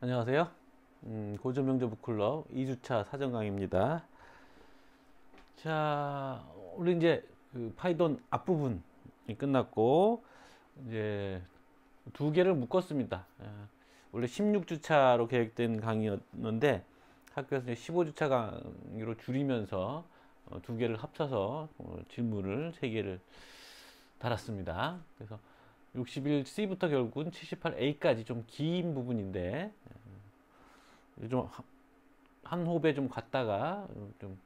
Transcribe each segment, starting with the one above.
안녕하세요. 고전명저 북클럽 2주차 사전 강의입니다. 자, 우리 이제 그 파이돈 앞부분이 끝났고, 이제 두 개를 묶었습니다. 원래 16주차로 계획된 강의였는데, 학교에서 15주차 강의로 줄이면서 두 개를 합쳐서 질문을 세 개를 달았습니다. 그래서 61C부터 결국은 78A까지 좀 긴 부분인데, 좀 한 호흡에 좀 갔다가 좀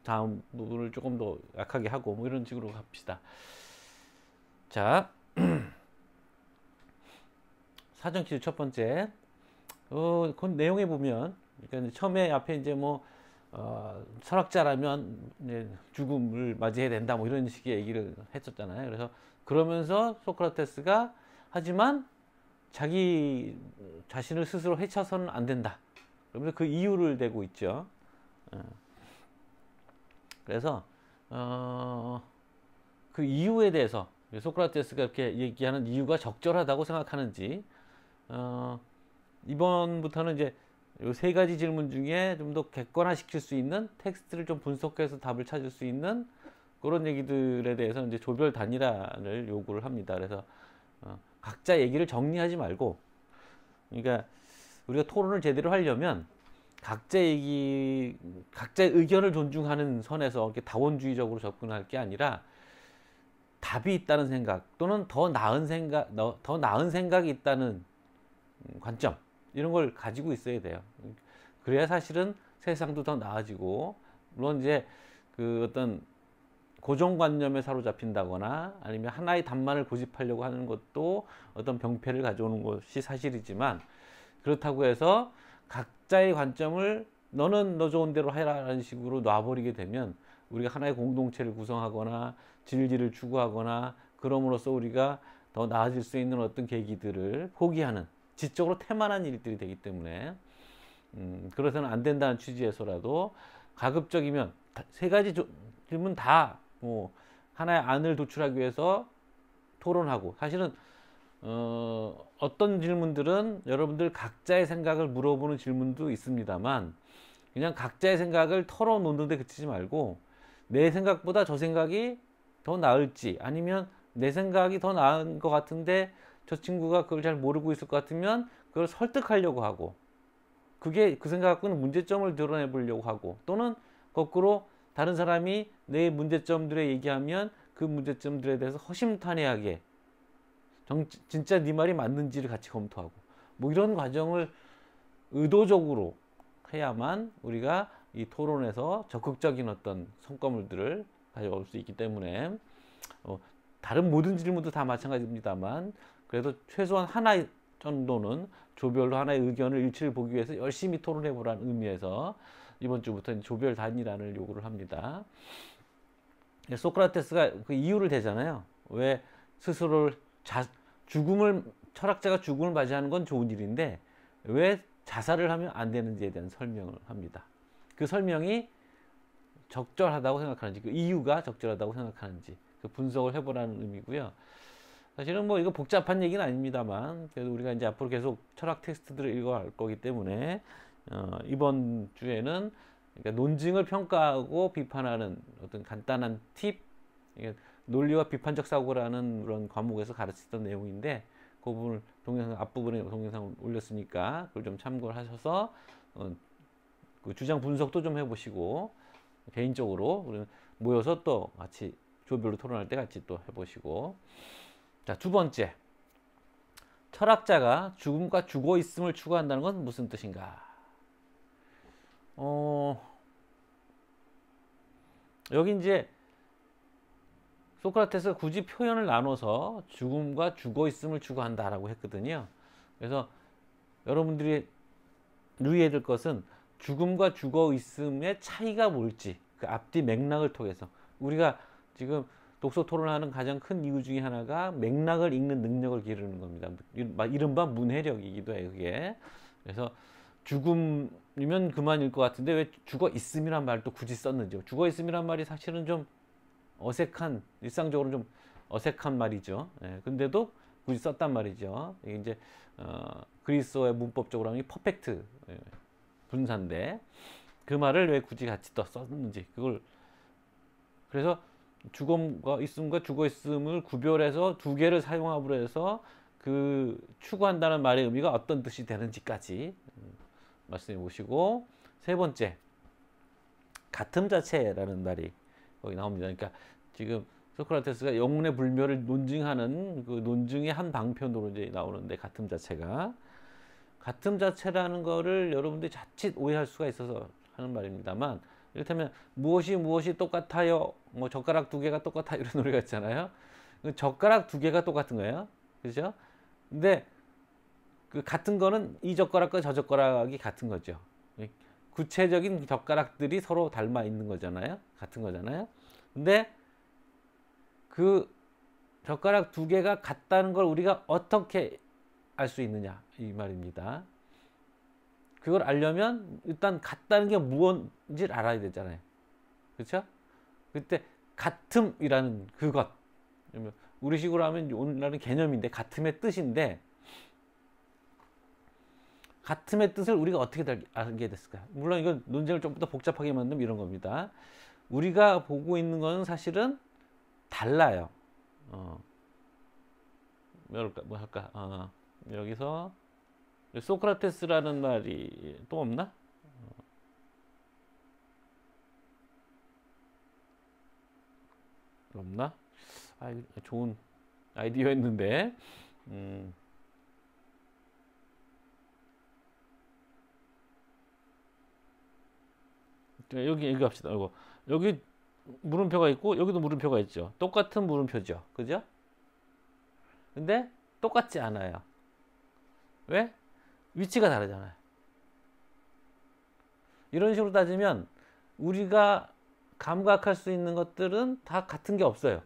다음 부분을 조금 더 약하게 하고 뭐 이런 식으로 갑시다. 자, 사전 퀴즈 첫 번째. 그 내용에 보면, 그러니까 처음에 앞에 이제 뭐 철학자라면 이제 죽음을 맞이해야 된다 뭐 이런 식의 얘기를 했었잖아요. 그래서 그러면서 소크라테스가 하지만 자기 자신을 스스로 해쳐서는 안 된다. 그러면서 그 이유를 대고 있죠. 그래서 그 이유에 대해서 소크라테스가 이렇게 얘기하는 이유가 적절하다고 생각하는지 이번부터는 이제 이 세 가지 질문 중에 좀 더 객관화시킬 수 있는 텍스트를 좀 분석해서 답을 찾을 수 있는 그런 얘기들에 대해서 이제 조별 단일화를 요구를 합니다. 그래서 각자 얘기를 정리하지 말고, 그러니까 우리가 토론을 제대로 하려면 각자 얘기, 각자의 의견을 존중하는 선에서 이렇게 다원주의적으로 접근할 게 아니라 답이 있다는 생각 또는 더 나은 생각이 있다는 관점, 이런 걸 가지고 있어야 돼요. 그래야 사실은 세상도 더 나아지고, 물론 이제 그 어떤 고정관념에 사로잡힌다거나 아니면 하나의 답만을 고집하려고 하는 것도 어떤 병폐를 가져오는 것이 사실이지만, 그렇다고 해서 각자의 관점을 너는 너 좋은 대로 해라라는 식으로 놔버리게 되면 우리가 하나의 공동체를 구성하거나 진리를 추구하거나 그럼으로써 우리가 더 나아질 수 있는 어떤 계기들을 포기하는 지적으로 태만한 일들이 되기 때문에 그래서는 안 된다는 취지에서라도 가급적이면 세 가지 질문 다 뭐 하나의 안을 도출하기 위해서 토론하고, 사실은 어떤 질문들은 여러분들 각자의 생각을 물어보는 질문도 있습니다만 그냥 각자의 생각을 털어놓는 데 그치지 말고 내 생각보다 저 생각이 더 나을지, 아니면 내 생각이 더 나은 것 같은데 저 친구가 그걸 잘 모르고 있을 것 같으면 그걸 설득하려고 하고, 그게 그 생각 갖고는 문제점을 드러내 보려고 하고, 또는 거꾸로 다른 사람이 내 문제점들에 얘기하면 그 문제점들에 대해서 허심탄회하게 진짜 네 말이 맞는지를 같이 검토하고, 뭐 이런 과정을 의도적으로 해야만 우리가 이 토론에서 적극적인 어떤 성과물들을 가져올 수 있기 때문에 다른 모든 질문도 다 마찬가지입니다만 그래도 최소한 하나 정도는 조별로 하나의 의견을 일치를 보기 위해서 열심히 토론해 보라는 의미에서 이번 주부터 조별 단일화를 요구를 합니다. 소크라테스가 그 이유를 대잖아요. 왜 스스로를 철학자가 죽음을 맞이하는 건 좋은 일인데 왜 자살을 하면 안 되는지에 대한 설명을 합니다. 그 설명이 적절하다고 생각하는지, 그 이유가 적절하다고 생각하는지 그 분석을 해보라는 의미고요. 사실은 뭐 이거 복잡한 얘기는 아닙니다만 그래도 우리가 이제 앞으로 계속 철학 텍스트들을 읽어갈 거기 때문에 이번 주에는 그러니까 논증을 평가하고 비판하는 어떤 간단한 팁, 논리와 비판적 사고라는 그런 과목에서 가르치던 내용인데 그 부분을 동영상 앞부분에 동영상을 올렸으니까 그걸 좀 참고를 하셔서 그 주장 분석도 좀 해보시고 개인적으로 모여서 또 같이 조별로 토론할 때 같이 또 해보시고. 자, 두 번째, 철학자가 죽음과 죽어 있음을 추구한다는 건 무슨 뜻인가? 여기 이제 소크라테스가 굳이 표현을 나눠서 죽음과 죽어 있음을 추구한다라고 했거든요. 그래서 여러분들이 유의해야 될 것은 죽음과 죽어 있음의 차이가 뭘지 그 앞뒤 맥락을 통해서, 우리가 지금 독서 토론하는 가장 큰 이유 중에 하나가 맥락을 읽는 능력을 기르는 겁니다. 이른바 문해력이기도 해요, 그게. 그래서 죽음이면 그만일 것 같은데 왜 죽어 있음이란 말을 또 굳이 썼는지. 죽어 있음이란 말이 사실은 좀 어색한, 일상적으로 좀 어색한 말이죠. 예, 근데도 굳이 썼단 말이죠. 이게 이제 그리스어의 문법적으로 하면 퍼펙트 분사인데 그 말을 왜 굳이 같이 또 썼는지 그걸 그래서 주어가 있음과 주거 있음을 구별해서 두 개를 사용함으로 해서 그 추구한다는 말의 의미가 어떤 뜻이 되는지까지 말씀해 보시고 세 번째 같음 자체라는 말이 거기 나옵니다. 그러니까 지금 소크라테스가 영혼의 불멸을 논증하는 그 논증의 한 방편으로 이제 나오는데 같음 자체라는 거를 여러분들이 자칫 오해할 수가 있어서 하는 말입니다만 이를테면 무엇이 똑같아요. 뭐 젓가락 두 개가 똑같아 이런 노래가 있잖아요. 젓가락 두 개가 똑같은 거예요. 그렇죠? 근데 그 같은 거는 이 젓가락과 저 젓가락이 같은 거죠. 구체적인 젓가락들이 서로 닮아 있는 거잖아요. 같은 거잖아요. 근데 그 젓가락 두 개가 같다는 걸 우리가 어떻게 알 수 있느냐 이 말입니다. 그걸 알려면 일단 같다는 게 무엇인지를 알아야 되잖아요. 그렇죠? 그때 같음이라는 그것 우리식으로 하면 오늘날은 개념인데 같음의 뜻인데 같음의 뜻을 우리가 어떻게 알게 됐을까요? 물론 이건 논쟁을 좀 더 복잡하게 만들면 이런 겁니다. 우리가 보고 있는 것은 사실은 달라요. 뭐 할까? 여기서 소크라테스라는 말이 또 없나? 없나? 좋은 아이디어였는데. 여기 얘기합시다. 여기 물음표가 있고 여기도 물음표가 있죠. 똑같은 물음표죠. 그죠? 근데 똑같지 않아요. 왜? 위치가 다르잖아요. 이런 식으로 따지면 우리가 감각할 수 있는 것들은 다 같은 게 없어요.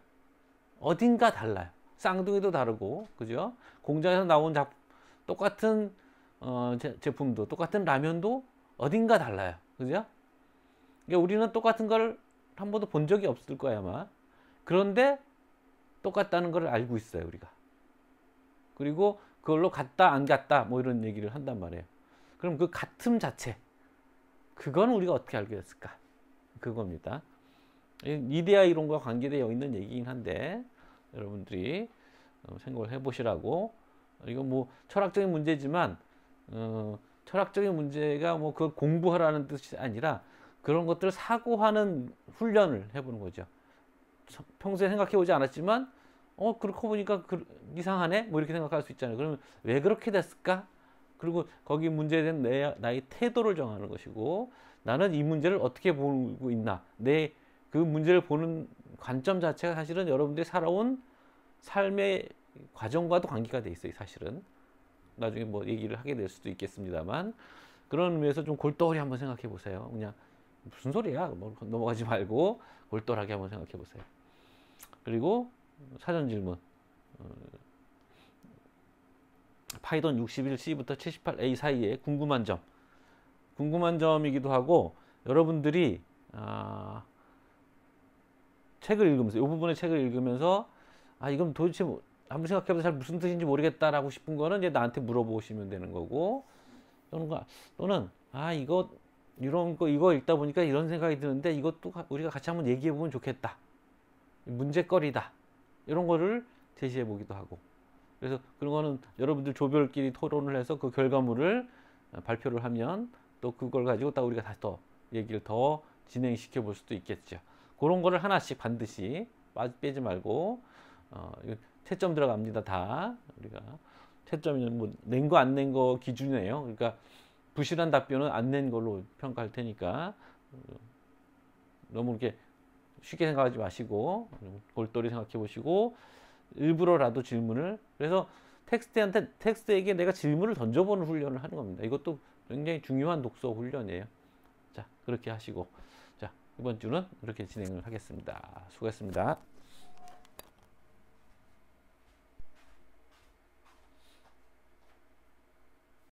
어딘가 달라요. 쌍둥이도 다르고, 그죠? 공장에서 나온 똑같은 제품도, 똑같은 라면도 어딘가 달라요. 그죠? 그러니까 우리는 똑같은 걸 한 번도 본 적이 없을 거야, 아마. 그런데 똑같다는 걸 알고 있어요, 우리가. 그리고 그걸로 같다, 안 같다, 뭐 이런 얘기를 한단 말이에요. 그럼 그 같음 자체, 그건 우리가 어떻게 알게 됐을까? 그겁니다. 이데아 이론과 관계되어 있는 얘기긴 한데, 여러분들이 생각을 해보시라고. 이건 뭐 철학적인 문제지만, 철학적인 문제가 뭐 그걸 공부하라는 뜻이 아니라 그런 것들을 사고하는 훈련을 해보는 거죠. 평소에 생각해보지 않았지만, 그렇게 보니까 이상하네? 뭐 이렇게 생각할 수 있잖아요. 그러면 왜 그렇게 됐을까? 그리고 거기 문제에 대한 나의 태도를 정하는 것이고, 나는 이 문제를 어떻게 보고 있나? 그 문제를 보는 관점 자체가 사실은 여러분들이 살아온 삶의 과정과도 관계가 돼 있어요, 사실은. 나중에 뭐 얘기를 하게 될 수도 있겠습니다만, 그런 의미에서 좀 골똘히 한번 생각해 보세요. 그냥 무슨 소리야? 뭐 넘어가지 말고 골똘하게 한번 생각해 보세요. 그리고 사전 질문. 파이썬 61C부터 78A 사이에 궁금한 점이기도 하고, 여러분들이 책을 읽으면서, 이 부분의 책을 읽으면서 이건 도대체 아무리 생각해도 잘 무슨 뜻인지 모르겠다라고 싶은 거는 이제 나한테 물어보시면 되는 거고, 또는 이거 읽다 보니까 이런 생각이 드는데 이것도 우리가 같이 한번 얘기해 보면 좋겠다. 문제거리다. 이런 거를 제시해 보기도 하고. 그래서 그런 거는 여러분들 조별끼리 토론을 해서 그 결과물을 발표를 하면 또 그걸 가지고 딱 우리가 다시 더 얘기를 더 진행시켜 볼 수도 있겠죠. 그런 거를 하나씩 반드시 빼지 말고, 채점 들어갑니다. 다 우리가 채점은 뭐 낸 거 안 낸 거 기준이에요. 그러니까 부실한 답변은 안 낸 걸로 평가할 테니까 너무 이렇게 쉽게 생각하지 마시고 골똘히 생각해 보시고, 일부러라도 질문을, 그래서 텍스트에게 내가 질문을 던져보는 훈련을 하는 겁니다. 이것도 굉장히 중요한 독서 훈련이에요. 자, 그렇게 하시고, 자, 이번 주는 이렇게 진행을 하겠습니다. 수고했습니다.